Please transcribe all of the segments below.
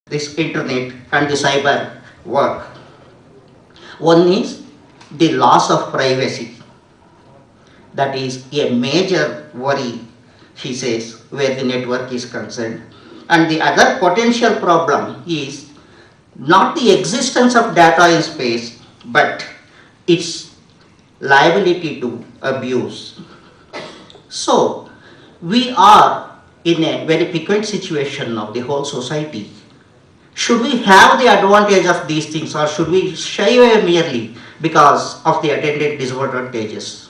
this internet and the cyber work. One is the loss of privacy. That is a major worry, he says, where the network is concerned. And the other potential problem is not the existence of data in space, but its liability to abuse. So, we are in a very piquant situation of the whole society. Should we have the advantage of these things, or should we shy away merely because of the attendant disadvantages?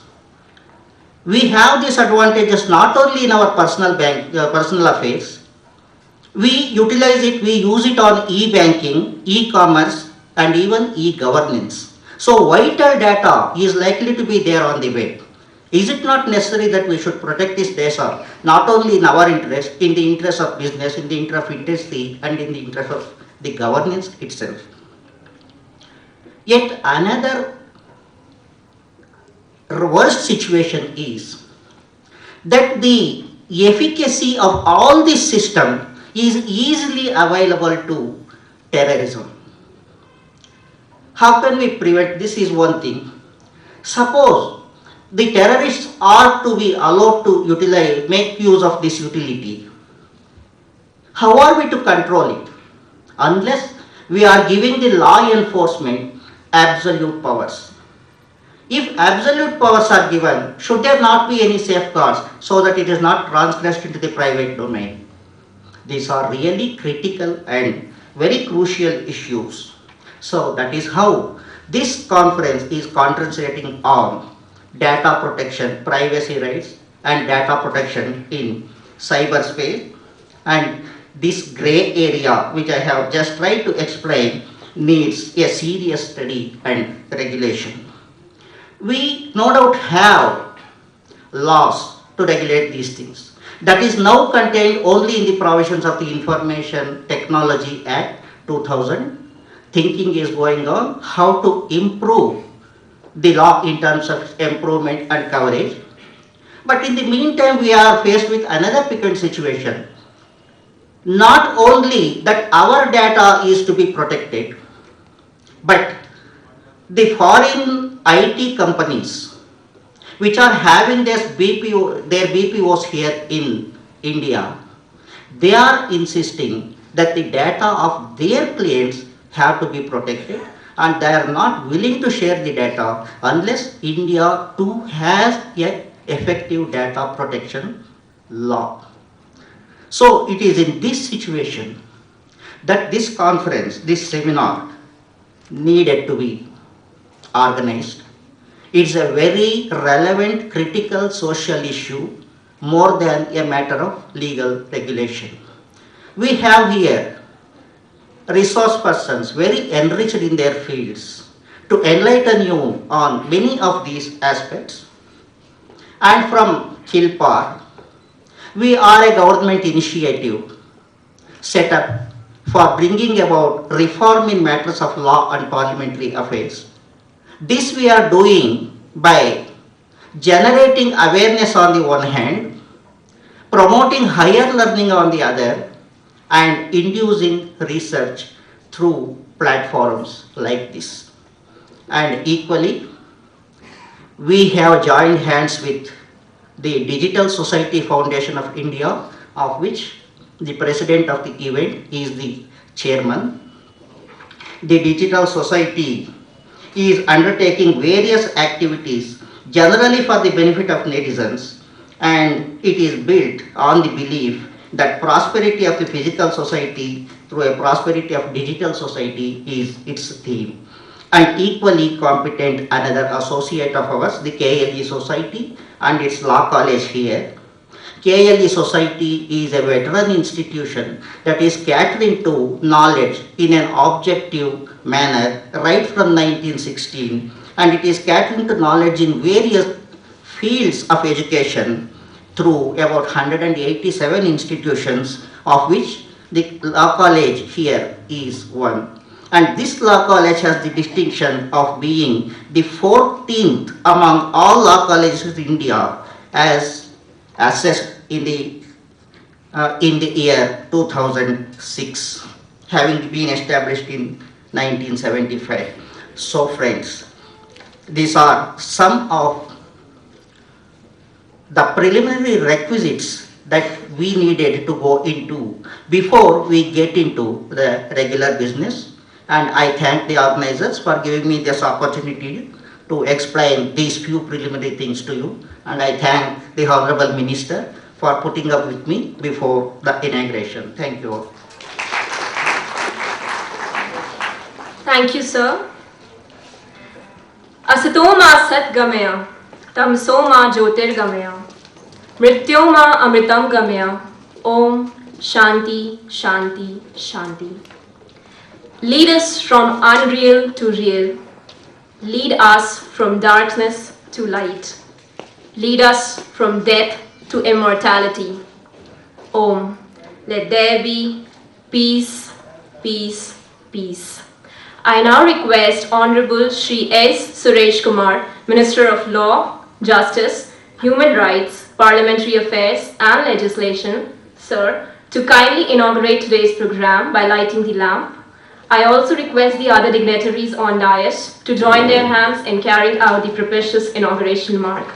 We have these advantages not only in our personal affairs. We utilize it, we use it on e-banking, e-commerce, and even e-governance. So vital data is likely to be there on the web. Is it not necessary that we should protect this data not only in our interest, in the interest of business, in the interest of industry, and in the interest of the governance itself? Yet another worst situation is that the efficacy of all this system is easily available to terrorism. How can we prevent this is one thing. Suppose the terrorists are to be allowed to utilize, make use of this utility. How are we to control it? Unless we are giving the law enforcement absolute powers. If absolute powers are given, should there not be any safeguards so that it is not transgressed into the private domain? These are really critical and very crucial issues. So that is how this conference is concentrating on data protection, privacy rights, and data protection in cyberspace. And this gray area, which I have just tried to explain, needs a serious study and regulation. We no doubt have laws to regulate these things. That is now contained only in the provisions of the Information Technology Act 2000. Thinking is going on how to improve the law in terms of improvement and coverage. But in the meantime, we are faced with another piquant situation. Not only that our data is to be protected, but the foreign IT companies which are having their BPOs here in India, they are insisting that the data of their clients have to be protected, and they are not willing to share the data unless India too has an effective data protection law. So it is in this situation that this conference, this seminar needed to be organized. It's a very relevant, critical social issue more than a matter of legal regulation. We have here resource persons very enriched in their fields to enlighten you on many of these aspects. And from KILPAR, we are a government initiative set up for bringing about reform in matters of law and parliamentary affairs. This we are doing by generating awareness on the one hand, promoting higher learning on the other, and inducing research through platforms like this. And equally, we have joined hands with the Digital Society Foundation of India, of which the president of the event is the chairman. The Digital Society is undertaking various activities generally for the benefit of netizens, and it is built on the belief that prosperity of the physical society through a prosperity of digital society is its theme. And equally competent another associate of ours, the KLE Society and its law college here. KLE Society is a veteran institution that is catering to knowledge in an objective manner right from 1916, and it is catering to knowledge in various fields of education through about 187 institutions, of which the law college here is one. And this law college has the distinction of being the 14th among all law colleges in India as assessed in the year 2006. having been established in 1975. So friends, these are some of the preliminary requisites that we needed to go into before we get into the regular business. And I thank the organizers for giving me this opportunity to explain these few preliminary things to you. And I thank the Honorable Minister for putting up with me before the inauguration. Thank you all. Thank you, sir. Asatoma Sat Gamaya, Tamsoma Jyotirgamaya, Mrityoma Amritam Gamaya, Om Shanti, Shanti, Shanti. Lead us from unreal to real. Lead us from darkness to light. Lead us from death to immortality. Om. Let there be peace, peace, peace. I now request Honorable Shri S. Suresh Kumar, Minister of Law, Justice, Human Rights, Parliamentary Affairs and Legislation, sir, to kindly inaugurate today's program by lighting the lamp. I also request the other dignitaries on dais to join their hands in carrying out the propitious inauguration mark.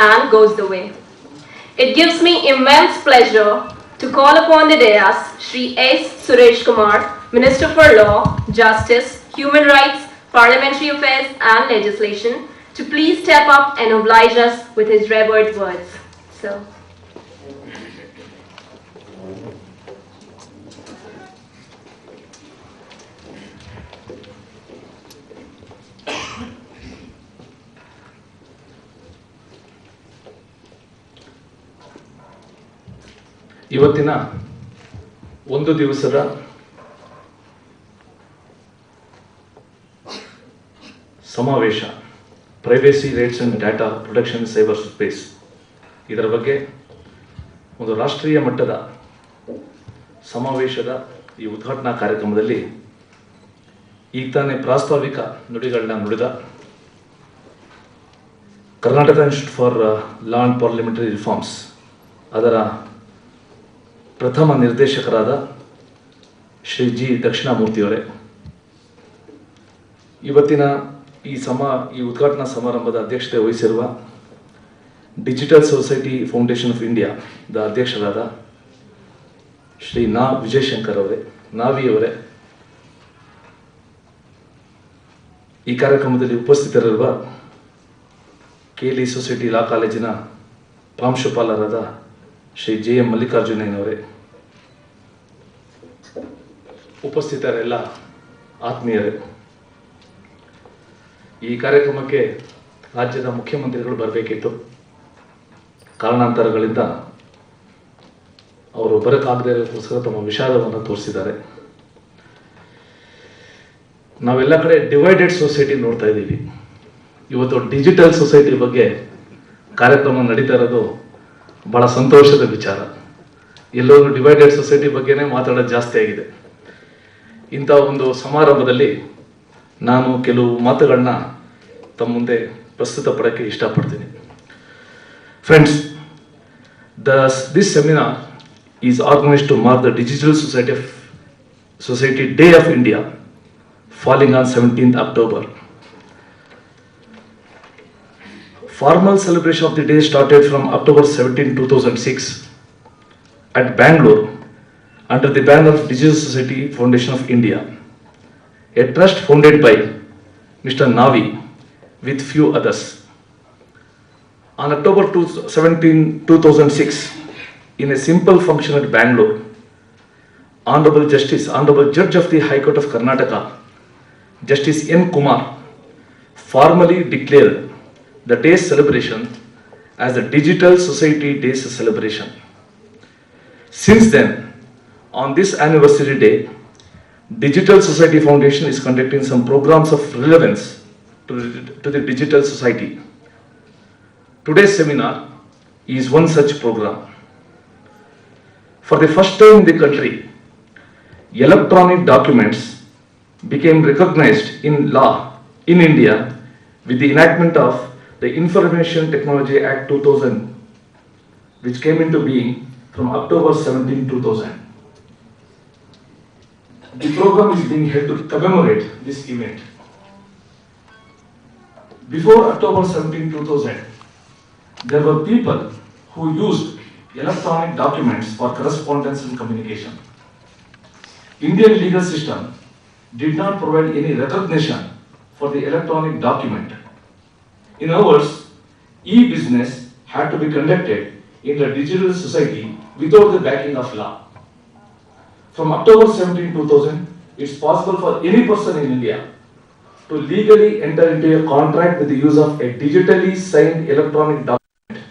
And goes the way. It gives me immense pleasure to call upon the dais Shri S. Suresh Kumar, Minister for Law, Justice, Human Rights, Parliamentary Affairs and Legislation, to please step up and oblige us with his revered words. So. ಇವತ್ತಿನ ಒಂದು ದಿವಸದ ಸಮಾವೇಶ privacy rights and data protection cyber space ಇದರ ಬಗ್ಗೆ ಒಂದು ರಾಷ್ಟ್ರೀಯ ಮಟ್ಟದ ಸಮಾವೇಶದ ಈ ಉದ್ಘಾಟನಾ ಕಾರ್ಯಕ್ರಮದಲ್ಲಿ ಈಗ ತಾನೇ ಪ್ರಾಸ್ತಾವಿಕ ನುಡಿಗಳನ್ನ ನುಡಿದ Karnataka institute for law and parliamentary reforms ಅದರ ಪ್ರಥಮ ನಿರ್ದೇಶಕರಾದ ಶ್ರೀ ಜಿ ದಕ್ಷಿಣಾಮೂರ್ತಿಯವರೇ, ಇವತ್ತಿನ ಈ ಉದ್ಘಾಟನಾ ಸಮಾರಂಭದ ಅಧ್ಯಕ್ಷತೆ ವಹಿಸಿರುವ ಡಿಜಿಟಲ್ ಸೊಸೈಟಿ ಫೌಂಡೇಶನ್ ಆಫ್ ಇಂಡಿಯಾದ ಅಧ್ಯಕ್ಷರಾದ ಶ್ರೀ ವಿಜಯಶಂಕರ್ ಅವರೇ, ನಾವಿಯವರೇ, ಈ ಕಾರ್ಯಕ್ರಮದಲ್ಲಿ ಉಪಸ್ಥಿತರಿರುವ ಕೇಲಿ ಸೊಸೈಟಿ ಲಾ ಕಾಲೇಜಿನ ಪ್ರಾಂಶುಪಾಲರಾದ ಶ್ರೀ ಜೆ ಎಂ ಮಲ್ಲಿಕಾರ್ಜುನಯ್ಯನವರೇ, ಉಪಸ್ಥಿತರೆಲ್ಲ ಆತ್ಮೀಯರೇ, ಈ ಕಾರ್ಯಕ್ರಮಕ್ಕೆ ರಾಜ್ಯದ ಮುಖ್ಯಮಂತ್ರಿಗಳು ಬರಬೇಕಿತ್ತು. ಕಾರಣಾಂತರಗಳಿಂದ ಅವರು ಬರಕ್ಕಾಗದೇ ಇರೋದಕ್ಕೋಸ್ಕರ ತಮ್ಮ ವಿಷಾದವನ್ನು ತೋರಿಸಿದ್ದಾರೆ. ನಾವೆಲ್ಲ ಕಡೆ ಡಿವೈಡೆಡ್ ಸೊಸೈಟಿ ನೋಡ್ತಾ ಇದ್ದೀವಿ. ಇವತ್ತು ಡಿಜಿಟಲ್ ಸೊಸೈಟಿ ಬಗ್ಗೆ ಕಾರ್ಯಕ್ರಮ ನಡೀತಾ ಇರೋದು ಬಹಳ ಸಂತೋಷದ ವಿಚಾರ. ಎಲ್ಲರೂ ಡಿವೈಡೆಡ್ ಸೊಸೈಟಿ ಬಗ್ಗೆನೇ ಮಾತಾಡೋದು ಜಾಸ್ತಿ ಆಗಿದೆ. ಇಂಥ ಒಂದು ಸಮಾರಂಭದಲ್ಲಿ ನಾನು ಕೆಲವು ಮಾತುಗಳನ್ನ ತಮ್ಮ ಮುಂದೆ ಪ್ರಸ್ತುತಪಡೋಕ್ಕೆ ಇಷ್ಟಪಡ್ತೀನಿ. Friends, this seminar is organized to mark the Digital Society Day of India, falling on 17th October. Formal celebration of the day started from October 17, 2006 at Bangalore under the banner of Digital Society Foundation of India, a trust founded by Mr. Navi with few others. On October 17, 2006, in a simple function at Bangalore, Honorable Judge of the High Court of Karnataka, Justice N. Kumar, formally declared the day's celebration as the Digital Society Day's celebration. Since then, on this anniversary day, Digital Society Foundation is conducting some programs of relevance to the digital society. Today's seminar is one such program. For the first time in the country, electronic documents became recognized in law in India with the enactment of the Information Technology Act 2000, which came into being from October 17, 2000. The program is being held to commemorate this event. Before October 17, 2000, there were people who used electronic documents for correspondence and communication. Indian legal system did not provide any recognition for the electronic document. In other words, e-business had to be conducted in the digital society without the backing of law. From October 17, 2000, it's possible for any person in India to legally enter into a contract with the use of a digitally signed electronic document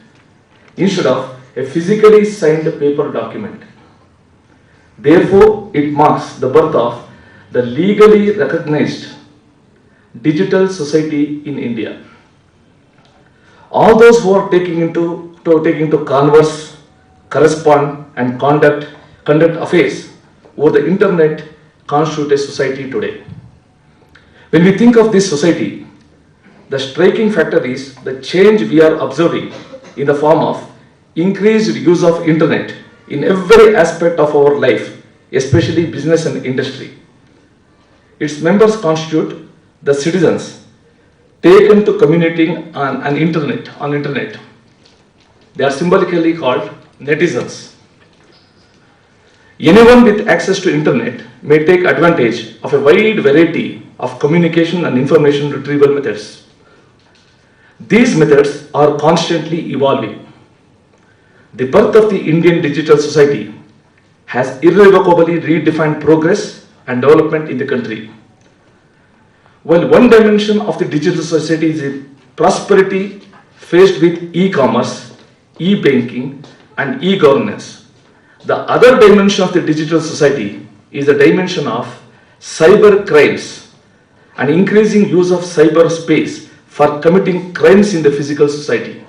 instead of a physically signed paper document. Therefore, it marks the birth of the legally recognized digital society in India. All those who are taking to converse, correspond, and conduct affairs over the internet constitute a society today. When we think of this society, the striking factor is the change we are observing in the form of increased use of internet in every aspect of our life, especially business and industry. Its members constitute the citizens taken to communicating on internet. They are symbolically called netizens. Anyone with access to internet may take advantage of a wide variety of communication and information retrieval methods. These methods are constantly evolving. The birth of the Indian digital society has irrevocably redefined progress and development in the country. While one dimension of the digital society is the prosperity faced with e-commerce, e-banking, and e-governance, the other dimension of the digital society is the dimension of cyber crimes and increasing use of cyberspace for committing crimes in the physical society.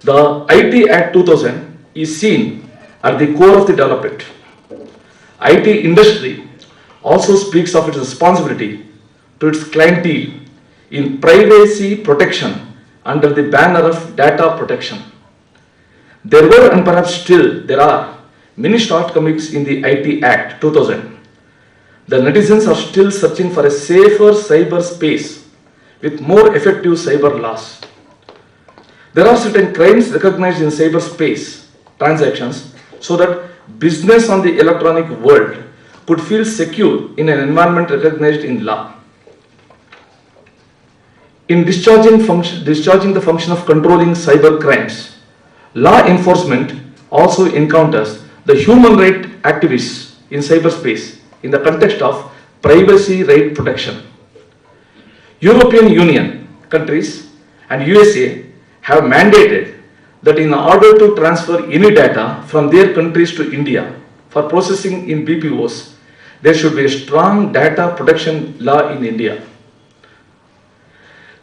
The IT Act 2000 is seen at the core of the development. IT industry also speaks of its responsibility to its clientele in privacy protection under the banner of data protection. There were and perhaps still there are many shortcomings in the IT Act 2000. The netizens are still searching for a safer cyberspace with more effective cyber laws. There are certain crimes recognized in cyberspace transactions so that business on the electronic world could feel secure in an environment recognized in law. In discharging the function of controlling cyber crimes, law enforcement also encounters the human rights activists in cyberspace in the context of privacy right protection. European Union countries and USA have mandated that in order to transfer any data from their countries to India for processing in BPOs, there should be a strong data protection law in India.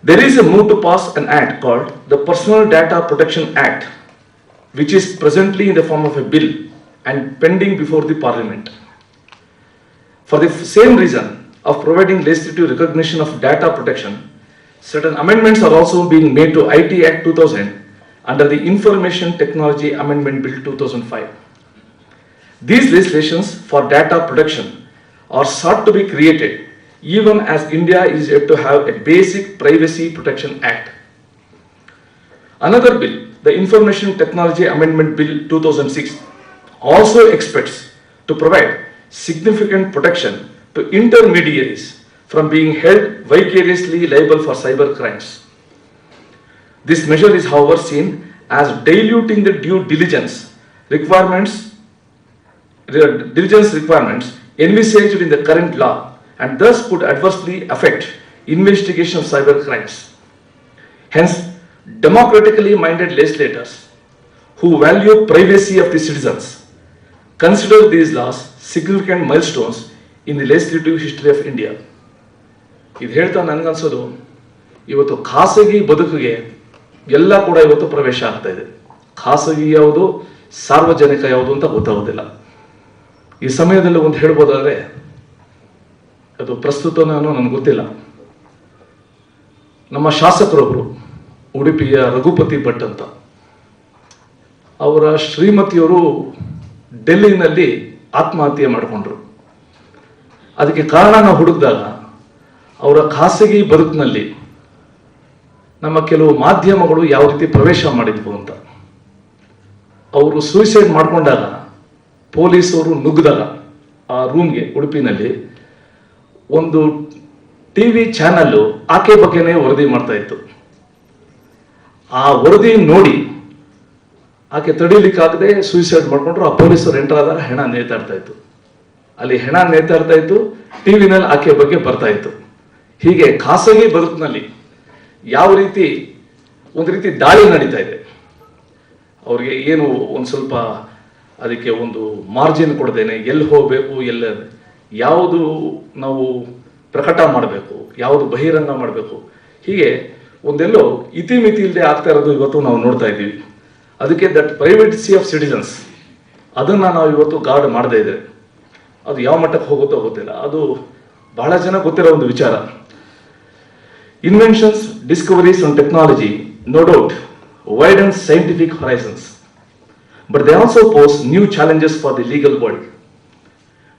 There is a move to pass an act called the Personal Data Protection Act, which is presently in the form of a bill and pending before the Parliament. For the same reason of providing legislative recognition of data protection, certain amendments are also being made to IT Act 2000 under the Information Technology Amendment Bill 2005. These legislations for data protection are sought to be created even as India is yet to have a basic Privacy Protection Act. Another bill, the Information Technology Amendment Bill 2006, also expects to provide significant protection to intermediaries from being held vicariously liable for cyber crimes. This measure is, however, seen as diluting the due diligence requirements envisaged in the current law and thus could adversely affect investigation of cyber crimes. Hence, democratically minded legislators who value privacy of the citizens consider these laws significant milestones in the legislative history of India. ಇದು ಹೇಳ್ತಾ ನನಗನ್ಸೋದು ಇವತ್ತು ಖಾಸಗಿ ಬದುಕಿಗೆ ಎಲ್ಲ ಕೂಡ ಇವತ್ತು ಪ್ರವೇಶ ಆಗ್ತಾ ಇದೆ. ಖಾಸಗಿ ಯಾವುದು, ಸಾರ್ವಜನಿಕ ಯಾವುದು ಅಂತ ಗೊತ್ತಾಗೋದಿಲ್ಲ. ಈ ಸಮಯದಲ್ಲಿ ಒಂದು ಹೇಳ್ಬೋದಾದ್ರೆ, ಅದು ಪ್ರಸ್ತುತನೋ ನನಗೆ ಗೊತ್ತಿಲ್ಲ, ನಮ್ಮ ಶಾಸಕರೊಬ್ಬರು ಉಡುಪಿಯ ರಘುಪತಿ ಭಟ್ ಅಂತ, ಅವರ ಶ್ರೀಮತಿಯವರು ಡೆಲ್ಲಿನಲ್ಲಿ ಆತ್ಮಹತ್ಯೆ ಮಾಡಿಕೊಂಡ್ರು. ಅದಕ್ಕೆ ಕಾರಣನ ಹುಡುಕಿದಾಗ ಅವರ ಖಾಸಗಿ ಬದುಕಿನಲ್ಲಿ ನಮ್ಮ ಕೆಲವು ಮಾಧ್ಯಮಗಳು ಯಾವ ರೀತಿ ಪ್ರವೇಶ ಮಾಡಿದ್ವು ಅಂತ. ಅವರು ಸೂಸೈಡ್ ಮಾಡಿಕೊಂಡಾಗ ಪೊಲೀಸರು ನುಗ್ಗಿದಾಗ ಆ ರೂಮ್ಗೆ ಉಡುಪಿನಲ್ಲಿ ಒಂದು ಟಿವಿ ಚಾನಲ್ಲು ಆಕೆ ಬಗ್ಗೆನೇ ವರದಿ ಮಾಡ್ತಾ ಇತ್ತು. ಆ ವರದಿ ನೋಡಿ ಆಕೆ ತಡೀಲಿಕ್ಕಾಗದೆ ಸೂಸೈಡ್ ಮಾಡ್ಕೊಂಡ್ರು. ಆ ಪೊಲೀಸರು ಎಂಟರ್ ಆದಾಗ ಹೆಣ ನೇತಾಡ್ತಾ ಇತ್ತು, ಅಲ್ಲಿ ಹೆಣ ನೇತಾಡ್ತಾ ಇತ್ತು, ಟಿವಿನಲ್ಲಿ ಆಕೆ ಬಗ್ಗೆ ಬರ್ತಾ ಇತ್ತು. ಹೀಗೆ ಖಾಸಗಿ ಬದುಕಿನಲ್ಲಿ ಯಾವ ರೀತಿ ಒಂದು ರೀತಿ ದಾಳಿ ನಡೀತಾ ಇದೆ. ಅವ್ರಿಗೆ ಏನು ಒಂದು ಸ್ವಲ್ಪ ಅದಕ್ಕೆ ಒಂದು ಮಾರ್ಜಿನ್ ಕೊಡದೇನೆ ಎಲ್ಲಿ ಹೋಗಬೇಕು, ಯಾವುದು ನಾವು ಪ್ರಕಟ ಮಾಡಬೇಕು, ಯಾವುದು ಬಹಿರಂಗ ಮಾಡಬೇಕು, ಹೀಗೆ ಒಂದೆಲ್ಲೋ ಇತಿಮಿತಿ ಇಲ್ಲದೆ ಆಗ್ತಾ ಇರೋದು ಇವತ್ತು ನಾವು ನೋಡ್ತಾ ಇದ್ದೀವಿ. ಅದಕ್ಕೆ ದಟ್ ಪ್ರೈವೇಸಿ ಆಫ್ ಸಿಟಿಸನ್ಸ್ ಅದನ್ನು ನಾವು ಇವತ್ತು ಗಾರ್ಡ್ ಮಾಡದೇ ಇದ್ದೇವೆ. ಅದು ಯಾವ ಮಟ್ಟಕ್ಕೆ ಹೋಗುತ್ತೋ ಗೊತ್ತಿಲ್ಲ. ಅದು ಬಹಳ ಜನ ಗೊತ್ತಿರೋ ಒಂದು ವಿಚಾರ. Inventions, discoveries and technology, no doubt, widen scientific horizons, but they also pose new challenges for the legal world.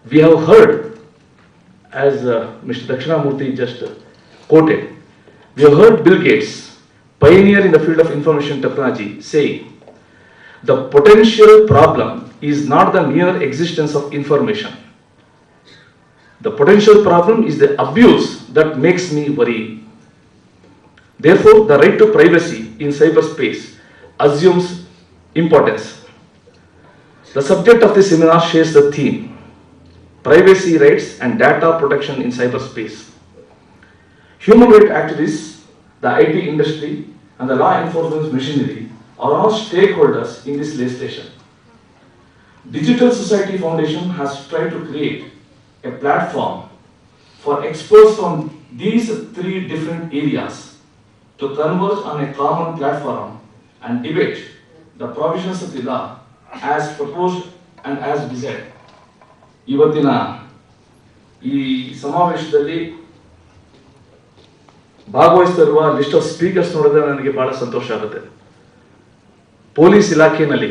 We have heard, as Mr. Dakshinamurthy just quoted, we have heard Bill Gates, pioneer in the field of information technology, saying, the potential problem is not the mere existence of information. The potential problem is the abuse that makes me worry. Therefore, the right to privacy in cyberspace assumes importance. The subject of this seminar shares the theme, privacy rights and data protection in cyberspace. Human rights activists, the IT industry and the law enforcement machinery are all stakeholders in this legislation. Digital Society Foundation has tried to create a platform for experts from these three different areas to converge on a common platform and debate the provisions of the law as proposed and as desired. ಇವತ್ತಿನ ಈ ಸಮಾವೇಶದಲ್ಲಿ ಭಾಗವಹಿಸುತ್ತಿರುವ list of speakers ನೋಡಿದ್ರೆ ನನಗೆ ಬಹಳ ಸಂತೋಷ ಆಗುತ್ತೆ. Police ಇಲಾಖೆಯಲ್ಲಿ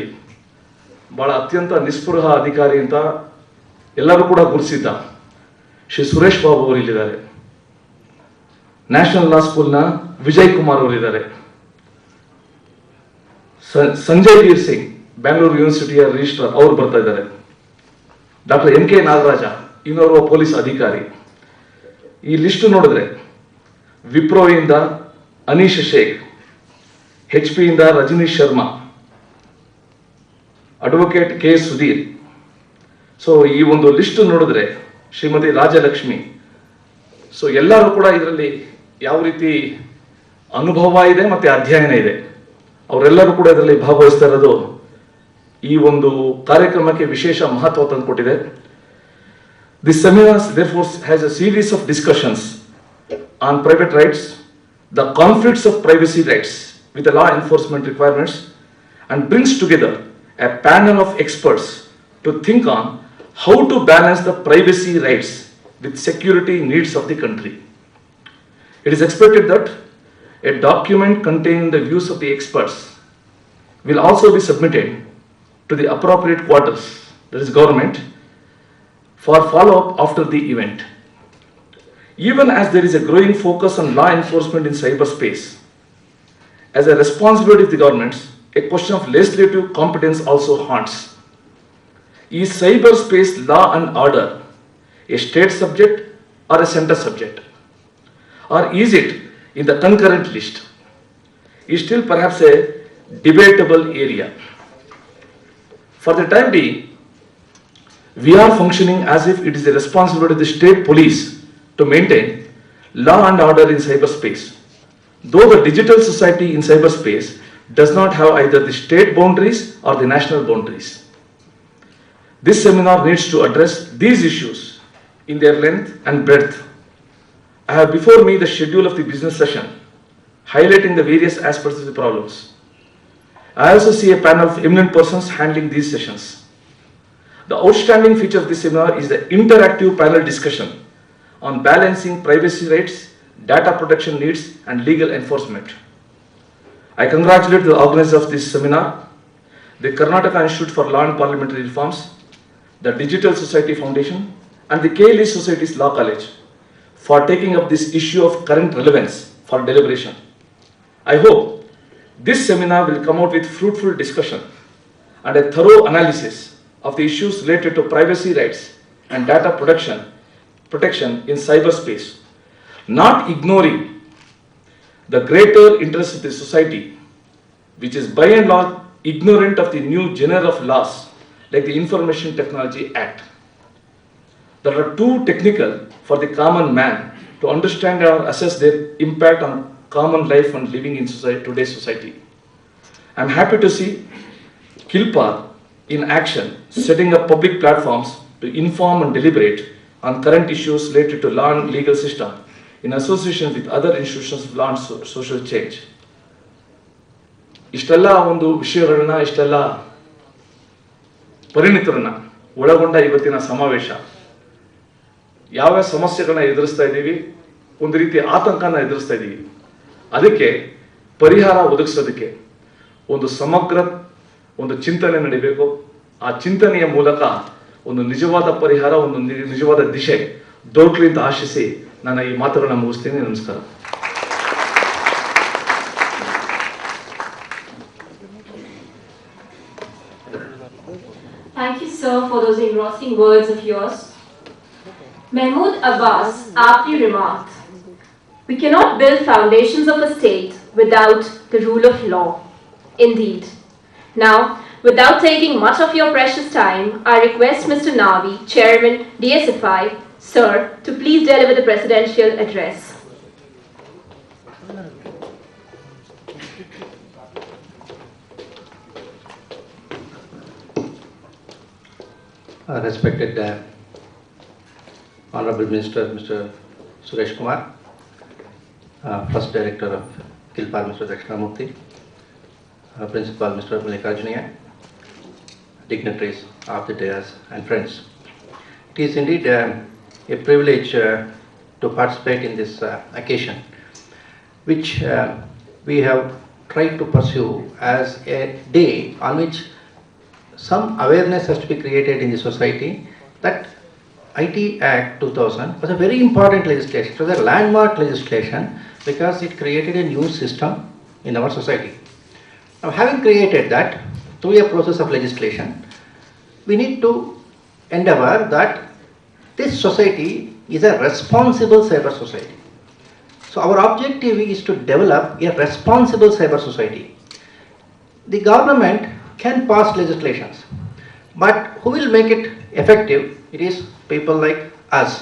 ಬಹಳ ಅತ್ಯಂತ ನಿಸ್ಪೃಹ ಅಧಿಕಾರಿ ಅಂತ ಎಲ್ಲರೂ ಕೂಡ ಗುರುತಿಸಿದ್ದ ಶ್ರೀ ಸುರೇಶ್ ಬಾಬು ಅವರು ಇಲ್ಲಿದ್ದಾರೆ. ನ್ಯಾಷನಲ್ ಲಾ ಸ್ಕೂಲ್ನ ವಿಜಯ್ ಕುಮಾರ್ ಅವರಿದ್ದಾರೆ. ಸಂಜಯ್ ವೀರ್ ಸಿಂಗ್ ಬ್ಯಾಂಗ್ಳೂರು ಯೂನಿವರ್ಸಿಟಿಯ ರಿಜಿಸ್ಟ್ರಾರ್ ಅವರು ಬರ್ತಾ ಇದ್ದಾರೆ. ಡಾಕ್ಟರ್ ಎನ್ ಕೆ ನಾಗರಾಜ ಇನ್ನೋರ್ವ ಪೊಲೀಸ್ ಅಧಿಕಾರಿ. ಈ ಲಿಸ್ಟ್ ನೋಡಿದ್ರೆ ವಿಪ್ರೋಯಿಂದ ಅನೀಶ್ ಶೇಖ್, ಎಚ್ ಪಿ ಇಂದ Rajneesh Sharma, advocate K Sudheer. So ಈ ಒಂದು ಲಿಸ್ಟ್ ನೋಡಿದ್ರೆ ಶ್ರೀಮತಿ ರಾಜಲಕ್ಷ್ಮಿ, ಸೊ ಎಲ್ಲರೂ ಕೂಡ ಇದರಲ್ಲಿ ಯಾವ ರೀತಿ ಅನುಭವ ಇದೆ ಮತ್ತೆ ಅಧ್ಯಯನ ಇದೆ, ಅವರೆಲ್ಲರೂ ಕೂಡ ಇದರಲ್ಲಿ ಭಾಗವಹಿಸ್ತಾ ಇರೋದು ಈ ಒಂದು ಕಾರ್ಯಕ್ರಮಕ್ಕೆ ವಿಶೇಷ ಮಹತ್ವ ತಂದುಕೊಟ್ಟಿದೆ. This seminar therefore has a series of discussions on private rights, the conflicts of privacy rights with the law enforcement requirements, and brings together a panel of experts to think on how to balance the privacy rights with security needs of the country. It is expected that a document containing the views of the experts will also be submitted to the appropriate quarters, that is government, for follow-up after the event. Even as there is a growing focus on law enforcement in cyberspace, as a responsibility of the governments, a question of legislative competence also haunts. Is cyberspace law and order a state subject or a center subject? Or is it in the concurrent list? Is still perhaps a debatable area. For the time being, we are functioning as if it is the responsibility of the state police to maintain law and order in cyberspace, though the digital society in cyberspace does not have either the state boundaries or the national boundaries. This seminar needs to address these issues in their length and breadth. I have before me the schedule of the business session, highlighting the various aspects of the problems. I also see a panel of eminent persons handling these sessions. The outstanding feature of this seminar is the interactive panel discussion on balancing privacy rights, data protection needs, and legal enforcement. I congratulate the organizers of this seminar, the Karnataka Institute for Law and Parliamentary Reforms, the Digital Society Foundation, and the KLE Society's Law College for taking up this issue of current relevance for deliberation. I hope this seminar will come out with fruitful discussion and a thorough analysis of the issues related to privacy rights and data protection in cyberspace, not ignoring the greater interests of the society, which is by and large ignorant of the new genre of laws like the Information Technology Act that are too technical for the common man to understand or assess their impact on common life and living in today's society. I am happy to see KILPAR in action, setting up public platforms to inform and deliberate on current issues related to law and legal system in association with other institutions of law and social change. ಇಷ್ಟೆಲ್ಲ ಒಂದು ವಿಷಯಗಳನ್ನ ಇಷ್ಟೆಲ್ಲ ಪರಿಣಿತರನ್ನ ಒಳಗೊಂಡ ಇವತ್ತಿನ ಸಮಾವೇಶ ಯಾವ ಸಮಸ್ಯೆಗಳನ್ನ ಎದುರಿಸ್ತಾ ಇದ್ದೀವಿ, ಒಂದು ರೀತಿಯ ಆತಂಕನ ಎದುರಿಸ್ತಾ ಇದ್ದೀವಿ, ಅದಕ್ಕೆ ಪರಿಹಾರ ಒದಗಿಸೋದಕ್ಕೆ ಒಂದು ಸಮಗ್ರ ಒಂದು ಚಿಂತನೆ ನಡೀಬೇಕು. ಆ ಚಿಂತನೆಯ ಮೂಲಕ ಒಂದು ನಿಜವಾದ ಪರಿಹಾರ, ಒಂದು ನಿಜವಾದ ದಿಶೆ ದೊರಕಲಿ ಅಂತ ಆಶಿಸಿ ನಾನು ಈ ಮಾತುಗಳನ್ನ ಮುಗಿಸ್ತೀನಿ. ನಮಸ್ಕಾರ. Thank you, sir, for those engrossing words of yours. Mahmoud Abbas aptly remarked, "We cannot build foundations of a state without the rule of law." Indeed. Now, without taking much of your precious time, I request Mr. Navi, Chairman, DSFI, sir, to please deliver the presidential address. Respected Honorable Minister, Mr. Suresh Kumar, First Director of KILPAR, Mr. Dakshinamurthy, Principal, Mr. Mallikarjunaya, dignitaries of the dais and friends. It is indeed a privilege to participate in this occasion, which we have tried to pursue as a day on which some awareness has to be created in the society that IT Act 2000 was a very important legislation. It was a landmark legislation because it created a new system in our society. Now, having created that through a process of legislation, we need to endeavor that this society is a responsible cyber society. So our objective is to develop a responsible cyber society. The government can pass legislations, but who will make it effective? It is people like us.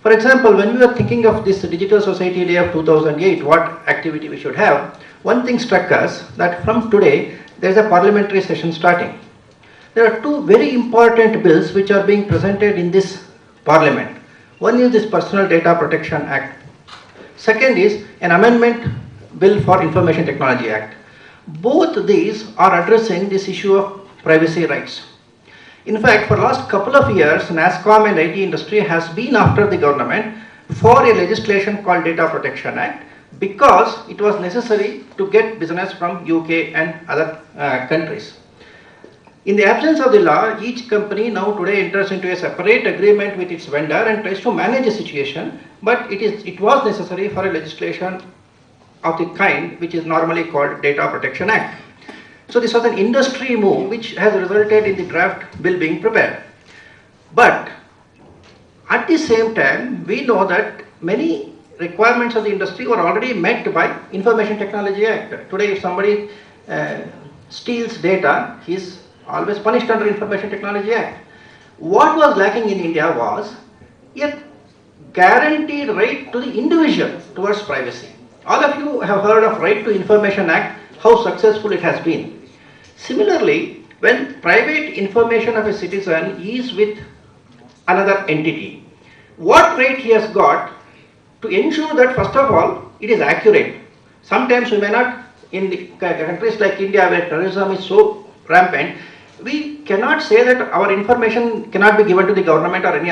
For example, when we were thinking of this Digital Society Day of 2008, what activity we should have, one thing struck us that from today there is a parliamentary session starting. There are two very important bills which are being presented in this parliament. One is this Personal Data Protection Act. Second is an amendment bill for Information Technology Act. Both these are addressing this issue of privacy rights. In fact, for the last couple of years, NASSCOM and IT industry has been after the government for a legislation called Data Protection Act because it was necessary to get business from UK and other countries. In the absence of the law, each company now today enters into a separate agreement with its vendor and tries to manage the situation, but it was necessary for a legislation of the kind which is normally called Data Protection Act. So this was an industry move which has resulted in the draft bill being prepared. But at the same time, we know that many requirements of the industry were already met by Information Technology Act. Today, if somebody steals data, he is always punished under Information Technology Act. What was lacking in India was a guaranteed right to the individual towards privacy. All of you have heard of Right to Information Act, how successful it has been. Similarly, when private information of a citizen is with another entity, what right he has got to ensure that first of all it is accurate. Sometimes we may not, in the countries like India where terrorism is so rampant, we cannot say that our information cannot be given to the government or any